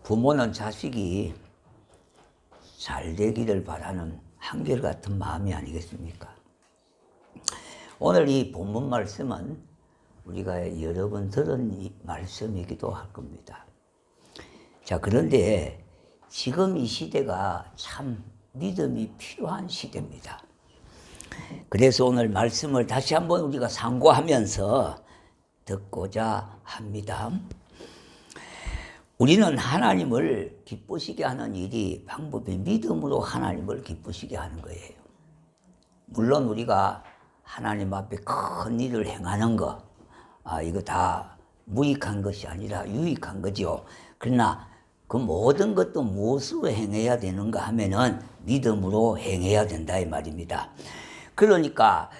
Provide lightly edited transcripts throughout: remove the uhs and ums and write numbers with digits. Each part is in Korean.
부모는 자식이 잘 되기를 바라는 한결같은 마음이 아니겠습니까? 오늘 이 본문 말씀은 우리가 여러 번 들은 이 말씀이기도 할 겁니다. 자, 그런데 지금 이 시대가 참 믿음이 필요한 시대입니다. 그래서 오늘 말씀을 다시 한번 우리가 상고하면서 듣고자 합니다. 우리는 하나님을 기쁘시게 하는 일이 방법이 믿음으로 하나님을 기쁘시게 하는 거예요. 물론 우리가 하나님 앞에 큰 일을 행하는 거, 이거 다 무익한 것이 아니라 유익한 거죠. 그러나 그 모든 것도 무엇으로 행해야 되는가 하면은 믿음으로 행해야 된다 이 말입니다. 그러니까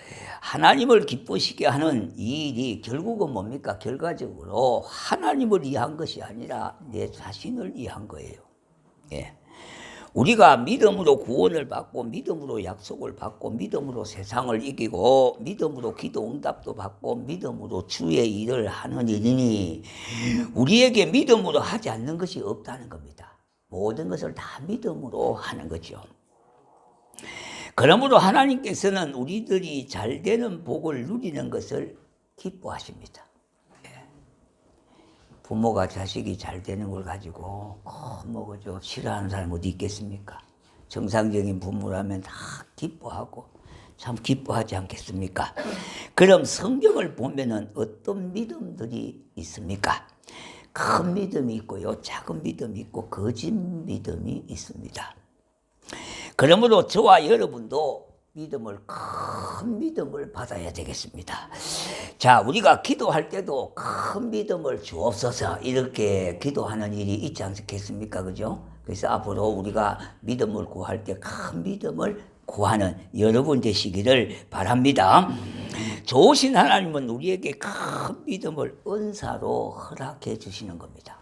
하나님을 기쁘시게 하는 이 일이 결국은 뭡니까? 결과적으로 하나님을 위한 것이 아니라 내 자신을 위한 거예요. 예. 우리가 믿음으로 구원을 받고 믿음으로 약속을 받고 믿음으로 세상을 이기고 믿음으로 기도 응답도 받고 믿음으로 주의 일을 하는 일이니 우리에게 믿음으로 하지 않는 것이 없다는 겁니다. 모든 것을 다 믿음으로 하는 거죠. 그러므로 하나님께서는 우리들이 잘 되는 복을 누리는 것을 기뻐하십니다. 부모가 자식이 잘 되는 걸 가지고 그저 싫어하는 사람 어디 있겠습니까? 정상적인 부모라면 다 기뻐하고 참 기뻐하지 않겠습니까? 그럼 성경을 보면은 어떤 믿음들이 있습니까? 큰 믿음이 있고요, 작은 믿음이 있고 거짓 믿음이 있습니다. 그러므로 저와 여러분도 큰 믿음을 받아야 되겠습니다. 자, 우리가 기도할 때도 큰 믿음을 주옵소서 이렇게 기도하는 일이 있지 않겠습니까? 그죠? 그래서 앞으로 우리가 믿음을 구할 때 큰 믿음을 구하는 여러분 되시기를 바랍니다. 좋으신 하나님은 우리에게 큰 믿음을 은사로 허락해 주시는 겁니다.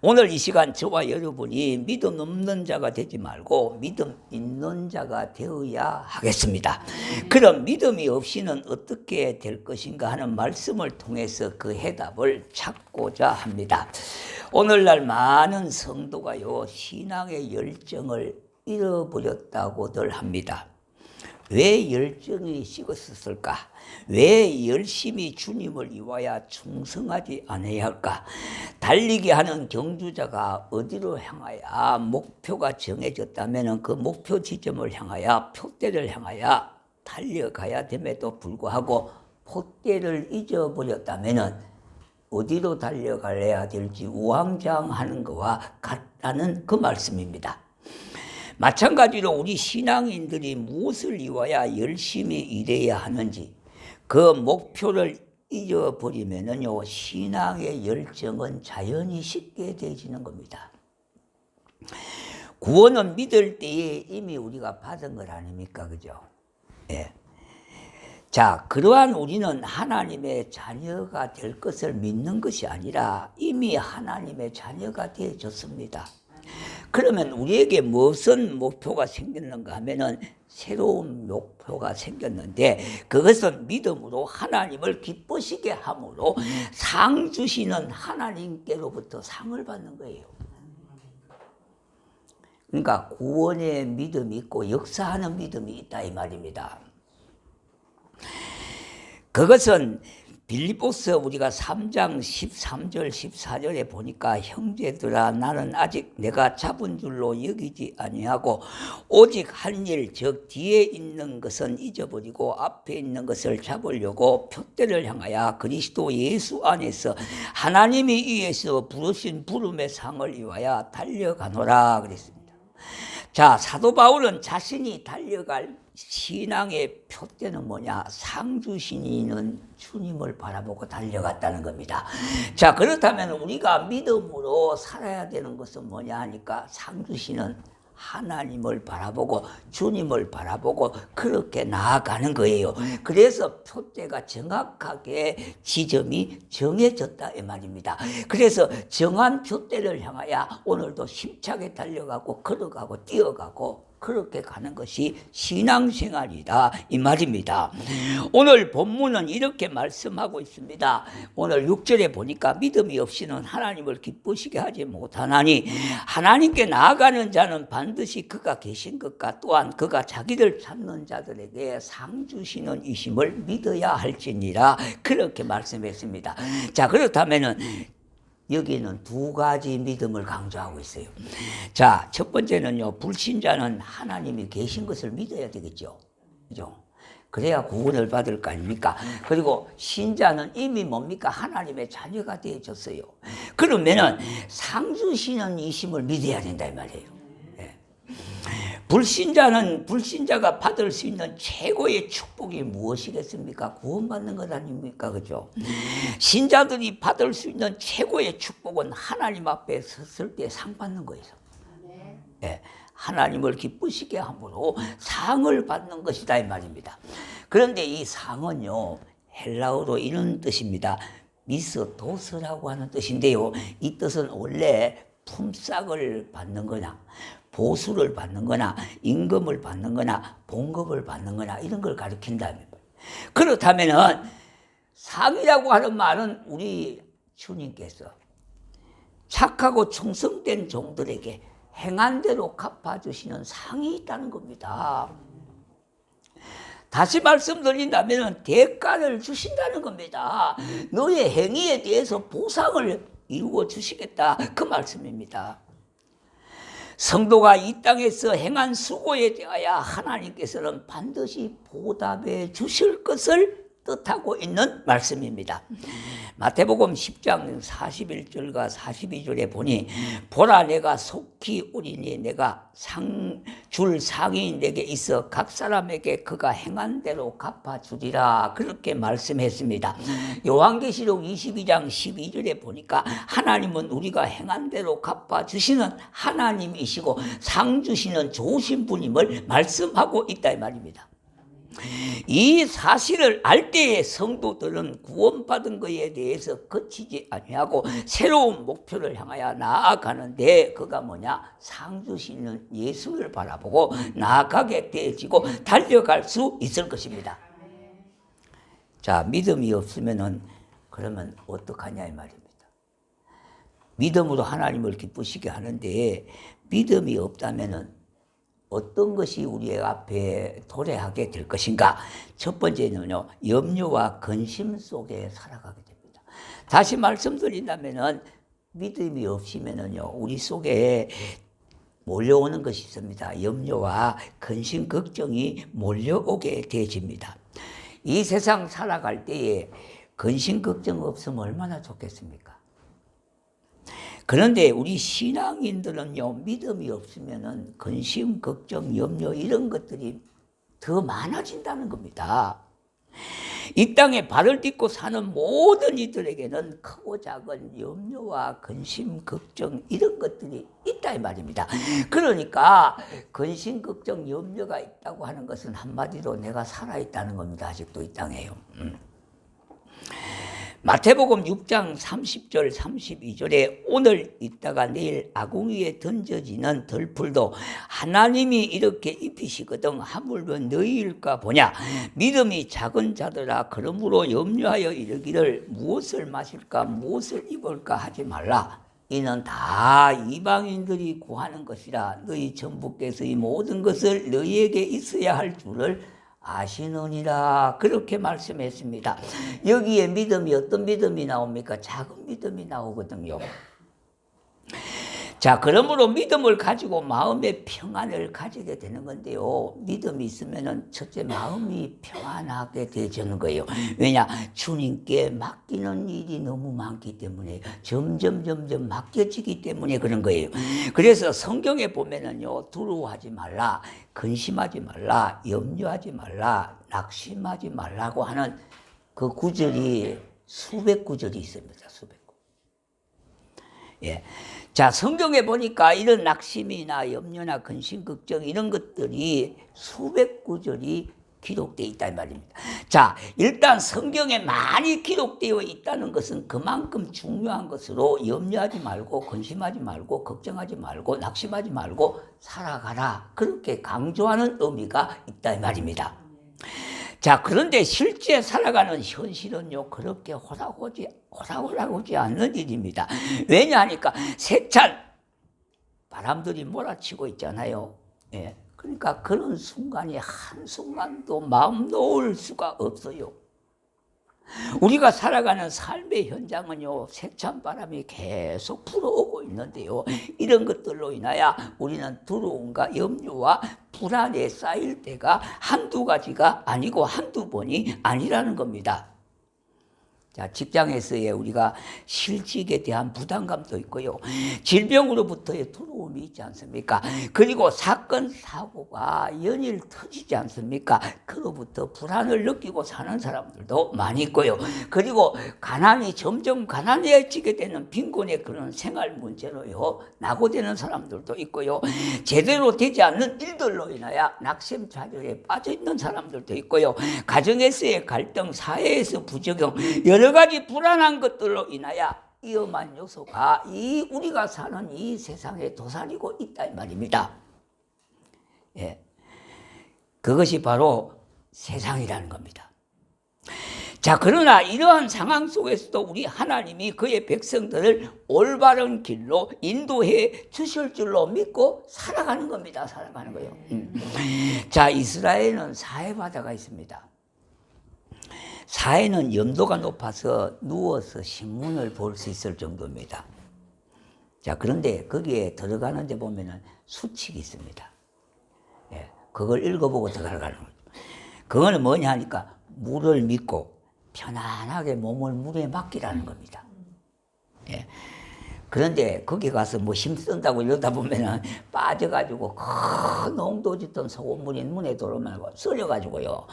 오늘 이 시간 저와 여러분이 믿음 없는 자가 되지 말고 믿음 있는 자가 되어야 하겠습니다. 그럼 믿음이 없이는 어떻게 될 것인가 하는 말씀을 통해서 그 해답을 찾고자 합니다. 오늘날 많은 성도가요, 신앙의 열정을 잃어버렸다고들 합니다. 왜 열정이 식었을까? 왜 열심히 주님을 위하여 충성하지 않아야 할까? 달리게 하는 경주자가 어디로 향하여 목표가 정해졌다면 그 목표 지점을 향하여 표대를 향하여 달려가야 됨에도 불구하고 표대를 잊어버렸다면 어디로 달려가야 될지 우왕좌왕하는 것과 같다는 그 말씀입니다. 마찬가지로 우리 신앙인들이 무엇을 위하여 열심히 일해야 하는지 그 목표를 잊어버리면은요, 신앙의 열정은 자연히 식게 되지는 겁니다. 구원은 믿을 때에 이미 우리가 받은 것 아닙니까? 그죠? 예. 자, 그러한 우리는 하나님의 자녀가 될 것을 믿는 것이 아니라 이미 하나님의 자녀가 되어졌습니다. 그러면 우리에게 무슨 목표가 생겼는가 하면은 새로운 목표가 생겼는데 그것은 믿음으로 하나님을 기쁘시게 함으로 상 주시는 하나님께로부터 상을 받는 거예요. 그러니까 구원의 믿음이 있고 역사하는 믿음이 있다 이 말입니다. 그것은 빌립보서 우리가 3장 13절 14절에 보니까 형제들아 나는 아직 내가 잡은 줄로 여기지 아니하고 오직 한 일 즉 뒤에 있는 것은 잊어버리고 앞에 있는 것을 잡으려고 표대를 향하여 그리스도 예수 안에서 하나님이 위에서 부르신 부름의 상을 위하여 달려가노라 그랬습니다. 자, 사도 바울은 자신이 달려갈 신앙의 표대는 뭐냐? 상 주시는 주님을 바라보고 달려갔다는 겁니다. 자, 그렇다면 우리가 믿음으로 살아야 되는 것은 뭐냐 하니까 상 주시는 하나님을 바라보고 주님을 바라보고 그렇게 나아가는 거예요. 그래서 표대가 정확하게 지점이 정해졌다 이 말입니다. 그래서 정한 표대를 향하여 오늘도 힘차게 달려가고 걸어가고 뛰어가고 그렇게 가는 것이 신앙생활이다 이 말입니다. 오늘 본문은 이렇게 말씀하고 있습니다. 오늘 6절에 보니까 믿음이 없이는 하나님을 기쁘시게 하지 못하나니 하나님께 나아가는 자는 반드시 그가 계신 것과 또한 그가 자기를 찾는 자들에게 상 주시는 이심을 믿어야 할지니라 그렇게 말씀했습니다. 자, 그렇다면은 여기는 두 가지 믿음을 강조하고 있어요. 자, 첫 번째는요, 불신자는 하나님이 계신 것을 믿어야 되겠죠. 그죠? 그래야 구원을 받을 거 아닙니까? 그리고 신자는 이미 뭡니까? 하나님의 자녀가 되어졌어요. 그러면은 상 주시는 이심을 믿어야 된다 이 말이에요. 불신자가 받을 수 있는 최고의 축복이 무엇이겠습니까? 구원받는 것 아닙니까? 그죠? 신자들이 받을 수 있는 최고의 축복은 하나님 앞에 섰을 때 상 받는 거예요. 네. 하나님을 기쁘시게 함으로 상을 받는 것이다 이 말입니다. 그런데 이 상은요, 헬라어로 이런 뜻입니다. 미스도스라고 하는 뜻인데요. 이 뜻은 원래 품삯을 받는 거나 보수를 받는 거나 임금을 받는 거나 봉급을 받는 거나 이런 걸 가리킨다. 그렇다면은 상이라고 하는 말은 우리 주님께서 착하고 충성된 종들에게 행한 대로 갚아주시는 상이 있다는 겁니다. 다시 말씀드린다면 대가를 주신다는 겁니다. 너의 행위에 대해서 보상을 이루어 주시겠다 그 말씀입니다. 성도가 이 땅에서 행한 수고에 대하여 하나님께서는 반드시 보답해 주실 것을 뜻하고 있는 말씀입니다. 마태복음 10장 41절과 42절에 보니 보라 내가 속히 오리니 내가 줄 상이 내게 있어 각 사람에게 그가 행한 대로 갚아주리라 그렇게 말씀했습니다. 요한계시록 22장 12절에 보니까 하나님은 우리가 행한 대로 갚아주시는 하나님이시고 상 주시는 좋으신 분임을 말씀하고 있다 이 말입니다. 이 사실을 알 때에 성도들은 구원받은 것에 대해서 그치지 아니하고 새로운 목표를 향하여 나아가는데 그가 뭐냐? 상 주시는 예수를 바라보고 나아가게 되어지고 달려갈 수 있을 것입니다. 자, 믿음이 없으면은 그러면 어떡하냐 이 말입니다. 믿음으로 하나님을 기쁘시게 하는데 믿음이 없다면은 어떤 것이 우리 앞에 도래하게 될 것인가? 첫 번째는요, 염려와 근심 속에 살아가게 됩니다. 다시 말씀드린다면은 믿음이 없으면은요, 우리 속에 몰려오는 것이 있습니다. 염려와 근심, 걱정이 몰려오게 되어집니다. 이 세상 살아갈 때에 근심, 걱정 없으면 얼마나 좋겠습니까? 그런데 우리 신앙인들은요, 믿음이 없으면은 근심, 걱정, 염려 이런 것들이 더 많아진다는 겁니다. 이 땅에 발을 딛고 사는 모든 이들에게는 크고 작은 염려와 근심, 걱정 이런 것들이 있다 이 말입니다. 그러니까 근심, 걱정, 염려가 있다고 하는 것은 한마디로 내가 살아있다는 겁니다. 아직도 이 땅에요. 마태복음 6장 30절 32절에 오늘 있다가 내일 아궁이에 던져지는 덜풀도 하나님이 이렇게 입히시거든 하물며 너희일까 보냐. 믿음이 작은 자들아 그러므로 염려하여 이르기를 무엇을 마실까 무엇을 입을까 하지 말라. 이는 다 이방인들이 구하는 것이라. 너희 전부께서 이 모든 것을 너희에게 있어야 할 줄을 아시느니라 그렇게 말씀했습니다. 여기에 믿음이 어떤 믿음이 나옵니까? 작은 믿음이 나오거든요. 자, 그러므로 믿음을 가지고 마음의 평안을 가지게 되는 건데요. 믿음이 있으면은 첫째 마음이 평안하게 되어지는 거예요. 왜냐? 주님께 맡기는 일이 너무 많기 때문에 점점 맡겨지기 때문에 그런 거예요. 그래서 성경에 보면은요, 두려워하지 말라, 근심하지 말라, 염려하지 말라, 낙심하지 말라고 하는 그 구절이 수백 구절이 있습니다. 수백 구. 예. 자, 성경에 보니까 이런 낙심이나 염려나 근심, 걱정 이런 것들이 수백 구절이 기록되어 있다 이 말입니다. 자, 일단 성경에 많이 기록되어 있다는 것은 그만큼 중요한 것으로 염려하지 말고 근심하지 말고 걱정하지 말고 낙심하지 말고 살아가라, 그렇게 강조하는 의미가 있다 이 말입니다. 자, 그런데 실제 살아가는 현실은요, 그렇게 호락호락하지 않는 일입니다. 왜냐하니까 세찬 바람들이 몰아치고 있잖아요. 예. 그러니까 그런 순간이 한순간도 마음 놓을 수가 없어요. 우리가 살아가는 삶의 현장은요, 세찬 바람이 계속 불어오고 있는데요, 이런 것들로 인하여 우리는 두려움과 염려와 불안에 쌓일 때가 한두 가지가 아니고 한두 번이 아니라는 겁니다. 자, 직장에서의 우리가 실직에 대한 부담감도 있고요, 질병으로부터의 두려움이 있지 않습니까? 그리고 사건 사고가 연일 터지지 않습니까? 그로부터 불안을 느끼고 사는 사람들도 많이 있고요, 그리고 가난이 점점 가난해지게 되는 빈곤의 그런 생활 문제로요 낙오되는 사람들도 있고요, 제대로 되지 않는 일들로 인하여 낙심좌절에 빠져 있는 사람들도 있고요, 가정에서의 갈등, 사회에서 부적용, 여러 가지 불안한 것들로 인하여 위험한 요소가 우리가 사는 이 세상에 도사리고 있다 이 말입니다. 예, 그것이 바로 세상이라는 겁니다. 자, 그러나 이러한 상황 속에서도 우리 하나님이 그의 백성들을 올바른 길로 인도해 주실 줄로 믿고 살아가는 겁니다. 살아가는 거예요. 자, 이스라엘은 사해바다가 있습니다. 사해는 염도가 높아서 누워서 신문을 볼 수 있을 정도입니다. 자, 그런데 거기에 들어가는 데 보면은 수칙이 있습니다. 예, 그걸 읽어보고 들어가는 거죠. 그거는 뭐냐 하니까 물을 믿고 편안하게 몸을 물에 맡기라는 겁니다. 예. 그런데 거기 가서 뭐 힘쓴다고 이러다 보면은 빠져가지고 큰 농도 짙은 소금물이 눈에 들어오면 썰려가지고요,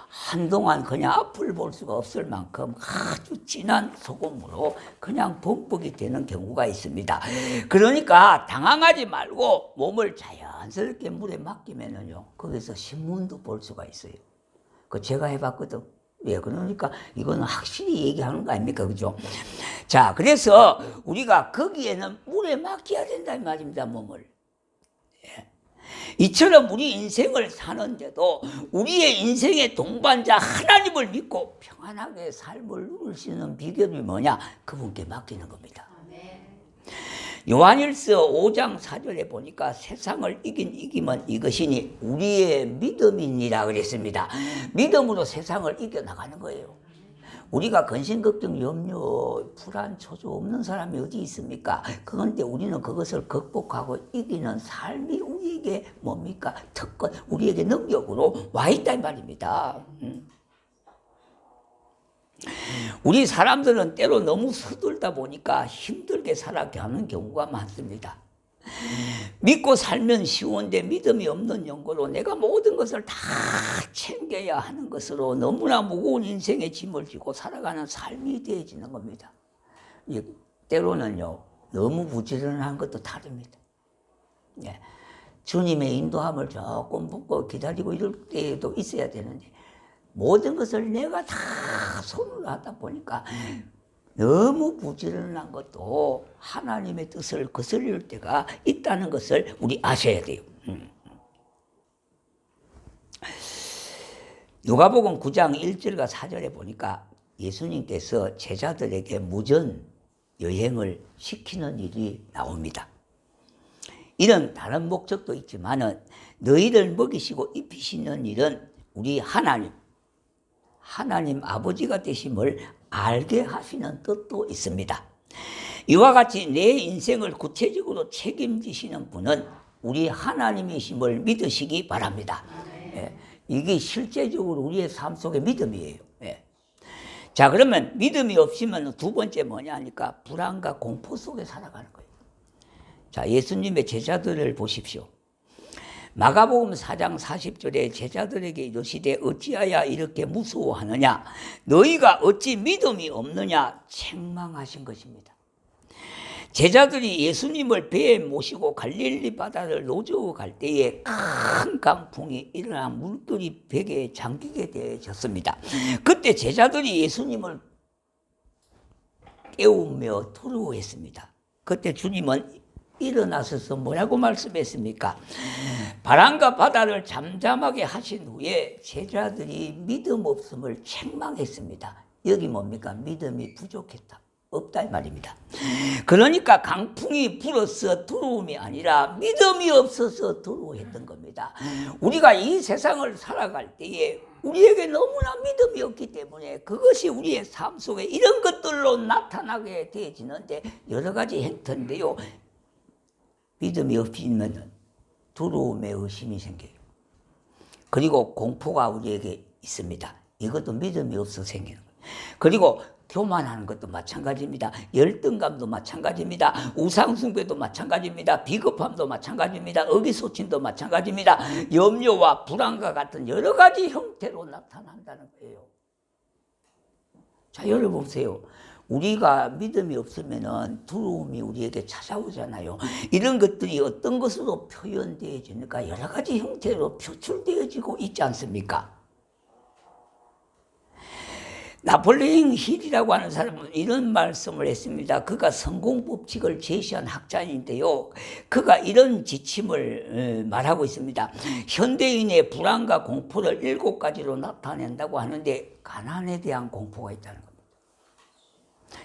한동안 그냥 앞을 볼 수가 없을 만큼 아주 진한 소금으로 그냥 범벅이 되는 경우가 있습니다. 그러니까 당황하지 말고 몸을 자연스럽게 물에 맡기면은요, 거기서 신문도 볼 수가 있어요. 그 제가 해봤거든. 예, 그러니까 이거는 확실히 얘기하는 거 아닙니까? 그죠? 자, 그래서 우리가 거기에는 물에 맡겨야 된다 이 말입니다, 몸을. 예. 이처럼 우리 인생을 사는데도 우리의 인생의 동반자 하나님을 믿고 평안하게 삶을 누릴 수 있는 비결이 뭐냐? 그분께 맡기는 겁니다. 요한일서 5장 4절에 보니까 세상을 이긴 이김은 이것이니 우리의 믿음이니라 그랬습니다. 믿음으로 세상을 이겨나가는 거예요. 우리가 근심, 걱정, 염려, 불안, 초조 없는 사람이 어디 있습니까? 그런데 우리는 그것을 극복하고 이기는 삶이 우리에게 뭡니까? 특권, 우리에게 능력으로 와 있다 이 말입니다. 우리 사람들은 때로 너무 서둘다 보니까 힘들게 살아가게 하는 경우가 많습니다. 믿고 살면 쉬운데 믿음이 없는 연고로 내가 모든 것을 다 챙겨야 하는 것으로 너무나 무거운 인생의 짐을 지고 살아가는 삶이 되어지는 겁니다. 때로는요, 너무 부지런한 것도 다릅니다. 예. 주님의 인도함을 조금 붙고 기다리고 이럴 때도 있어야 되는데 모든 것을 내가 다 손으로 하다 보니까 너무 부지런한 것도 하나님의 뜻을 거스릴 때가 있다는 것을 우리 아셔야 돼요. 누가복음 9장 1절과 4절에 보니까 예수님께서 제자들에게 무전 여행을 시키는 일이 나옵니다. 이런 다른 목적도 있지만은 너희를 먹이시고 입히시는 일은 우리 하나님 아버지가 되심을 알게 하시는 뜻도 있습니다. 이와 같이 내 인생을 구체적으로 책임지시는 분은 우리 하나님이심을 믿으시기 바랍니다. 예, 이게 실제적으로 우리의 삶 속의 믿음이에요. 예. 자, 그러면 믿음이 없으면 두 번째 뭐냐 하니까 불안과 공포 속에 살아가는 거예요. 자, 예수님의 제자들을 보십시오. 마가복음 4장 40절에 제자들에게 이르시되 어찌하여 이렇게 무서워하느냐 너희가 어찌 믿음이 없느냐 책망하신 것입니다. 제자들이 예수님을 배에 모시고 갈릴리 바다를 노저우 갈 때에 큰 강풍이 일어나 물들이 벽에 잠기게 되어졌습니다. 그때 제자들이 예수님을 깨우며 두려워했습니다. 그때 주님은 일어나셔서 뭐라고 말씀했습니까? 바람과 바다를 잠잠하게 하신 후에 제자들이 믿음 없음을 책망했습니다. 여기 뭡니까? 믿음이 부족했다. 없다 이 말입니다. 그러니까 강풍이 불어서 두려움이 아니라 믿음이 없어서 두려워했던 겁니다. 우리가 이 세상을 살아갈 때에 우리에게 너무나 믿음이 없기 때문에 그것이 우리의 삶 속에 이런 것들로 나타나게 되어지는데 여러 가지 행태인데요. 믿음이 없으면 두려움에 의심이 생겨요. 그리고 공포가 우리에게 있습니다. 이것도 믿음이 없어 생기는 거예요. 그리고 교만하는 것도 마찬가지입니다. 열등감도 마찬가지입니다. 우상숭배도 마찬가지입니다. 비겁함도 마찬가지입니다. 의기소침도 마찬가지입니다. 염려와 불안과 같은 여러 가지 형태로 나타난다는 거예요. 자, 여러분 보세요. 우리가 믿음이 없으면 두려움이 우리에게 찾아오잖아요. 이런 것들이 어떤 것으로 표현되어지니까 여러 가지 형태로 표출되어지고 있지 않습니까? 나폴레옹 힐이라고 하는 사람은 이런 말씀을 했습니다. 그가 성공법칙을 제시한 학자인데요. 그가 이런 지침을 말하고 있습니다. 현대인의 불안과 공포를 7가지로 나타낸다고 하는데 가난에 대한 공포가 있다는 겁니다.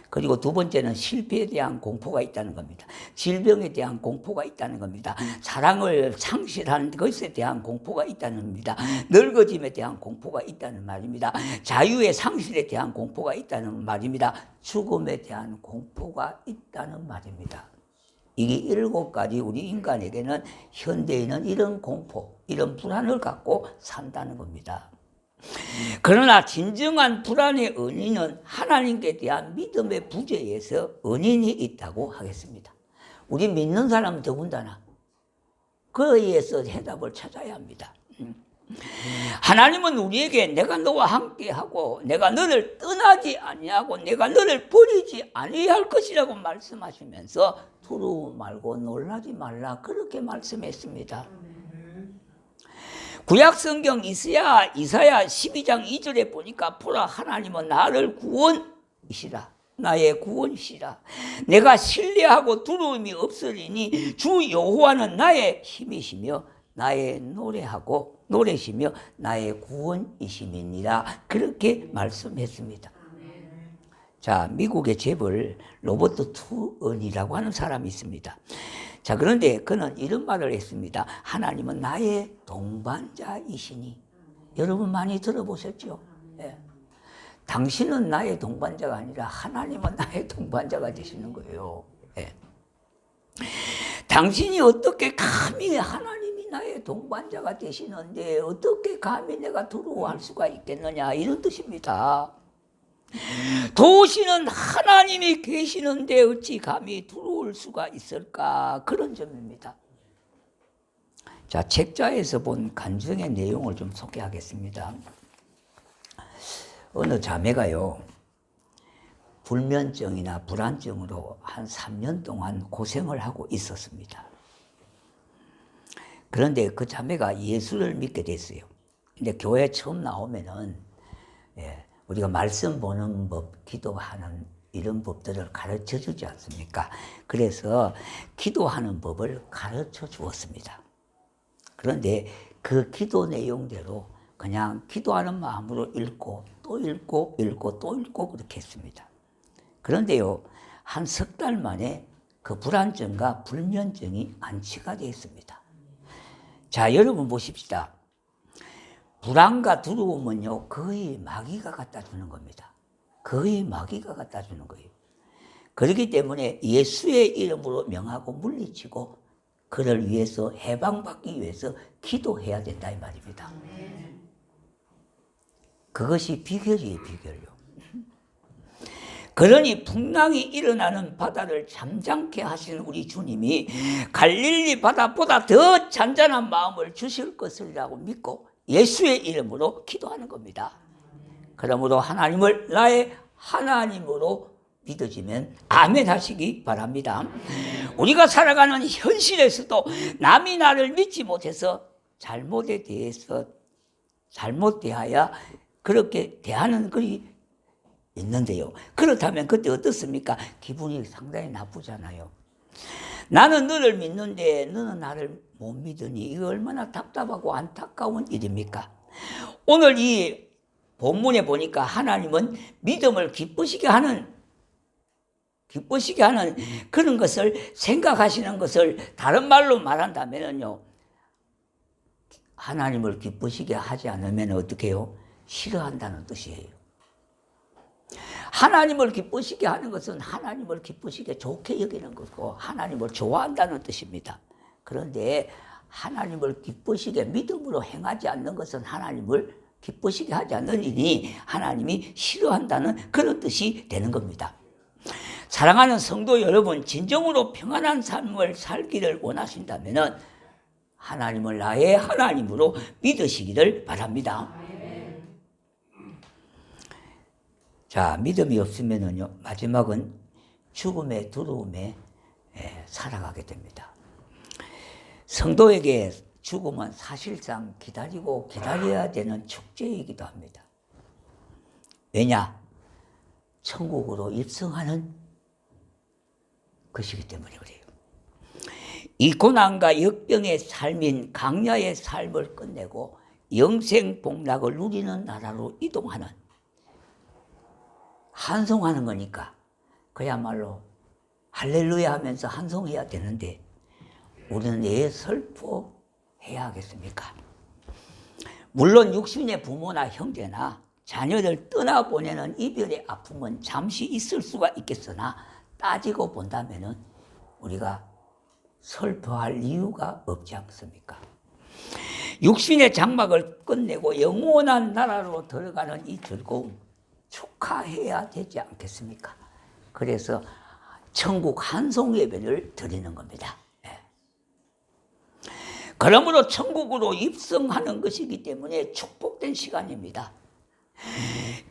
그리고 두 번째는 실패에 대한 공포가 있다는 겁니다. 질병에 대한 공포가 있다는 겁니다. 사랑을 상실하는 것에 대한 공포가 있다는 겁니다. 늙어짐에 대한 공포가 있다는 말입니다. 자유의 상실에 대한 공포가 있다는 말입니다. 죽음에 대한 공포가 있다는 말입니다. 이게 7가지 우리 인간에게는 현대인은 이런 공포, 이런 불안을 갖고 산다는 겁니다. 그러나 진정한 불안의 원인은 하나님께 대한 믿음의 부재에서 원인이 있다고 하겠습니다. 우리 믿는 사람은 더군다나 그에 의해서 해답을 찾아야 합니다. 하나님은 우리에게 내가 너와 함께하고 내가 너를 떠나지 아니하고 내가 너를 버리지 아니할 것이라고 말씀하시면서 두려워 말고 놀라지 말라 그렇게 말씀했습니다. 구약성경 이사야 12장 2절에 보니까 보라 하나님은 나를 구원이시라 나의 구원이시라 내가 신뢰하고 두려움이 없으리니 주 여호와는 나의 힘이시며 나의 노래시며 나의 구원이심이니라 그렇게 말씀했습니다. 자, 미국의 재벌 로버트 투언이라고 하는 사람이 있습니다. 자, 그런데 그는 이런 말을 했습니다. 하나님은 나의 동반자이시니. 여러분 많이 들어보셨죠? 예. 당신은 나의 동반자가 아니라 하나님은 나의 동반자가 되시는 거예요. 예. 당신이 어떻게 감히 하나님이 나의 동반자가 되시는데 어떻게 감히 내가 두려워할 수가 있겠느냐 이런 뜻입니다. 도시는 하나님이 계시는데 어찌 감히 두려울 수가 있을까 그런 점입니다. 자, 책자에서 본 간증의 내용을 좀 소개하겠습니다. 어느 자매가요 불면증이나 불안증으로 한 3년 동안 고생을 하고 있었습니다. 그런데 그 자매가 예수를 믿게 됐어요. 근데 교회 처음 나오면은 우리가 말씀 보는 법, 기도하는 이런 법들을 가르쳐 주지 않습니까? 그래서 기도하는 법을 가르쳐 주었습니다. 그런데 그 기도 내용대로 그냥 기도하는 마음으로 읽고 또 읽고 또 읽고 그렇게 했습니다. 그런데요, 한 석 달 만에 그 불안증과 불면증이 안치가 되었습니다. 자, 여러분 보십시다. 불안과 두려움은요 거의 마귀가 갖다 주는 겁니다. 거의 마귀가 갖다 주는 거예요. 그렇기 때문에 예수의 이름으로 명하고 물리치고 그를 위해서 해방받기 위해서 기도해야 된다 이 말입니다. 그것이 비결이에요, 비결요. 그러니 풍랑이 일어나는 바다를 잠잠케 하시는 우리 주님이 갈릴리 바다보다 더 잔잔한 마음을 주실 것이라고 믿고 예수의 이름으로 기도하는 겁니다. 그러므로 하나님을 나의 하나님으로 믿어지면 아멘 하시기 바랍니다. 우리가 살아가는 현실에서도 남이 나를 믿지 못해서 잘못에 대해서 잘못 대하여 그렇게 대하는 글이 있는데요. 그렇다면 그때 어떻습니까? 기분이 상당히 나쁘잖아요. 나는 너를 믿는데 너는 나를 못 믿으니 이거 얼마나 답답하고 안타까운 일입니까? 오늘 이 본문에 보니까 하나님은 믿음을 기쁘시게 하는 그런 것을 생각하시는 것을 다른 말로 말한다면요, 하나님을 기쁘시게 하지 않으면 어떻게 해요? 싫어한다는 뜻이에요. 하나님을 기쁘시게 하는 것은 하나님을 기쁘시게 좋게 여기는 것이고 하나님을 좋아한다는 뜻입니다. 그런데 하나님을 기쁘시게 믿음으로 행하지 않는 것은 하나님을 기쁘시게 하지 않으니 하나님이 싫어한다는 그런 뜻이 되는 겁니다. 사랑하는 성도 여러분, 진정으로 평안한 삶을 살기를 원하신다면 하나님을 나의 하나님으로 믿으시기를 바랍니다. 자, 믿음이 없으면요, 마지막은 죽음의 두려움에 살아가게 됩니다. 성도에게 죽음은 사실상 기다리고 기다려야 되는 축제이기도 합니다. 왜냐? 천국으로 입성하는 것이기 때문에 그래요. 이 고난과 역병의 삶인 강야의 삶을 끝내고 영생 복락을 누리는 나라로 이동하는, 한송하는 거니까 그야말로 할렐루야 하면서 한송해야 되는데 우리는 왜 슬퍼해야 하겠습니까? 물론 육신의 부모나 형제나 자녀를 떠나보내는 이별의 아픔은 잠시 있을 수가 있겠으나 따지고 본다면 우리가 슬퍼할 이유가 없지 않습니까? 육신의 장막을 끝내고 영원한 나라로 들어가는 이 즐거움 축하해야 되지 않겠습니까? 그래서 천국 한송 예배를 드리는 겁니다. 그러므로 천국으로 입성하는 것이기 때문에 축복된 시간입니다.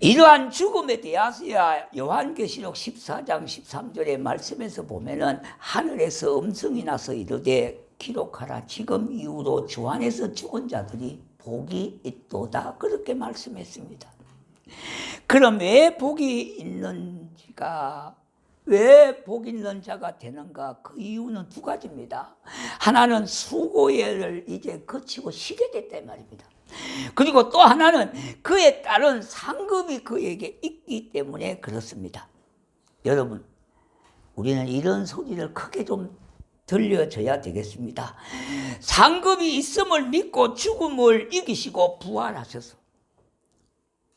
이러한 죽음에 대하여야 요한계시록 14장 13절의 말씀에서 보면은 하늘에서 음성이 나서 이르되 기록하라, 지금 이후로 주 안에서 죽은 자들이 복이 있도다, 그렇게 말씀했습니다. 그럼 왜 복이 있는지가, 왜 복 있는 자가 되는가? 그 이유는 두 가지입니다. 하나는 수고를 이제 거치고 쉬게 됐단 말입니다. 그리고 또 하나는 그에 따른 상급이 그에게 있기 때문에 그렇습니다. 여러분, 우리는 이런 소리를 크게 좀 들려줘야 되겠습니다. 상급이 있음을 믿고 죽음을 이기시고 부활하셔서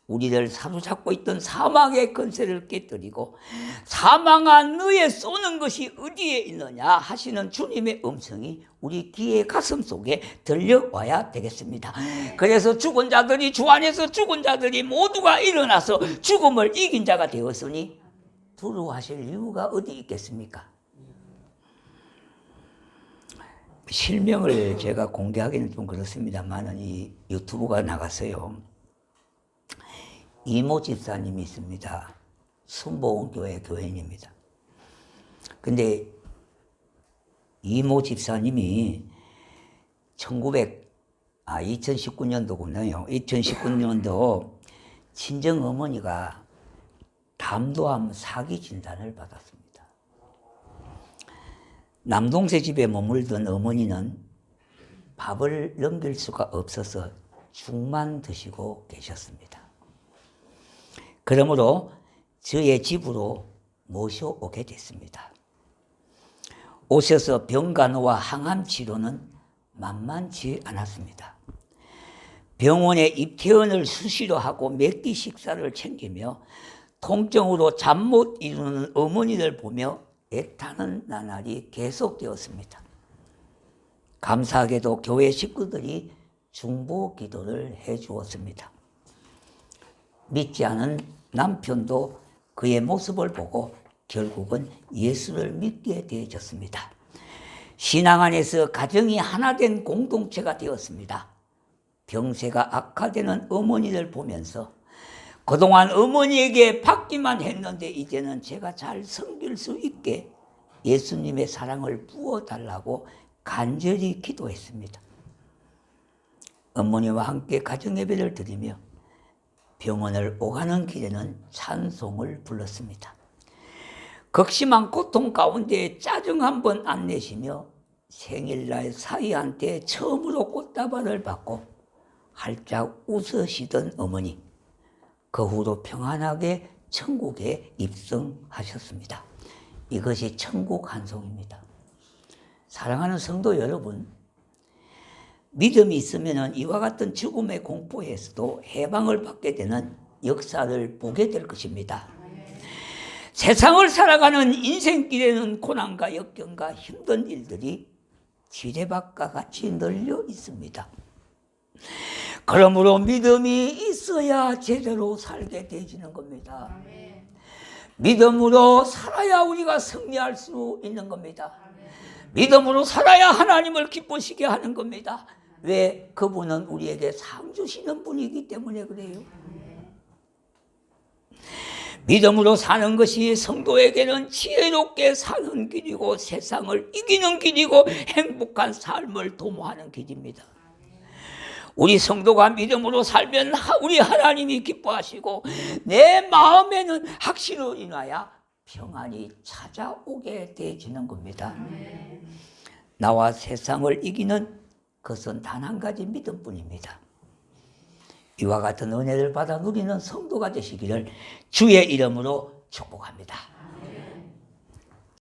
우리를 사로잡고 있던 사망의 권세를 깨뜨리고 사망한 너의 쏘는 것이 어디에 있느냐 하시는 주님의 음성이 우리 귀의 가슴 속에 들려와야 되겠습니다. 그래서 죽은 자들이, 주 안에서 죽은 자들이 모두가 일어나서 죽음을 이긴 자가 되었으니 두려워하실 이유가 어디 있겠습니까? 실명을 제가 공개하기는 좀 그렇습니다만 이 유튜브가 나갔어요. 이모 집사님이 있습니다. 순복음교회 교인입니다. 근데 이모 집사님이 2019년도군요. 2019년도 친정 어머니가 담도암 사기 진단을 받았습니다. 남동생 집에 머물던 어머니는 밥을 넘길 수가 없어서 죽만 드시고 계셨습니다. 그러므로 저의 집으로 모셔오게 됐습니다. 오셔서 병간호와 항암 치료는 만만치 않았습니다. 병원에 입퇴원을 수시로 하고 몇 끼 식사를 챙기며 통증으로 잠 못 이루는 어머니를 보며 애타는 나날이 계속되었습니다. 감사하게도 교회 식구들이 중보 기도를 해 주었습니다. 믿지 않은 남편도 그의 모습을 보고 결국은 예수를 믿게 되어졌습니다. 신앙 안에서 가정이 하나 된 공동체가 되었습니다. 병세가 악화되는 어머니를 보면서 그동안 어머니에게 받기만 했는데 이제는 제가 잘 섬길 수 있게 예수님의 사랑을 부어달라고 간절히 기도했습니다. 어머니와 함께 가정예배를 드리며 병원을 오가는 길에는 찬송을 불렀습니다. 극심한 고통 가운데 짜증 한번 안 내시며 생일날 사위한테 처음으로 꽃다발을 받고 활짝 웃으시던 어머니, 그 후로 평안하게 천국에 입성하셨습니다. 이것이 천국 한송입니다. 사랑하는 성도 여러분, 믿음이 있으면 이와 같은 죽음의 공포에서도 해방을 받게 되는 역사를 보게 될 것입니다. 세상을 살아가는 인생길에는 고난과 역경과 힘든 일들이 지뢰밭과 같이 널려 있습니다. 그러므로 믿음이 있어야 제대로 살게 되지는 겁니다. 믿음으로 살아야 우리가 승리할 수 있는 겁니다. 믿음으로 살아야 하나님을 기쁘시게 하는 겁니다. 왜? 그분은 우리에게 상 주시는 분이기 때문에 그래요. 믿음으로 사는 것이 성도에게는 지혜롭게 사는 길이고 세상을 이기는 길이고 행복한 삶을 도모하는 길입니다. 우리 성도가 믿음으로 살면 우리 하나님이 기뻐하시고 내 마음에는 확신으로 인하여 평안이 찾아오게 되어지는 겁니다. 나와 세상을 이기는 것은 단 한 가지 믿음뿐입니다. 이와 같은 은혜를 받아 누리는 성도가 되시기를 주의 이름으로 축복합니다.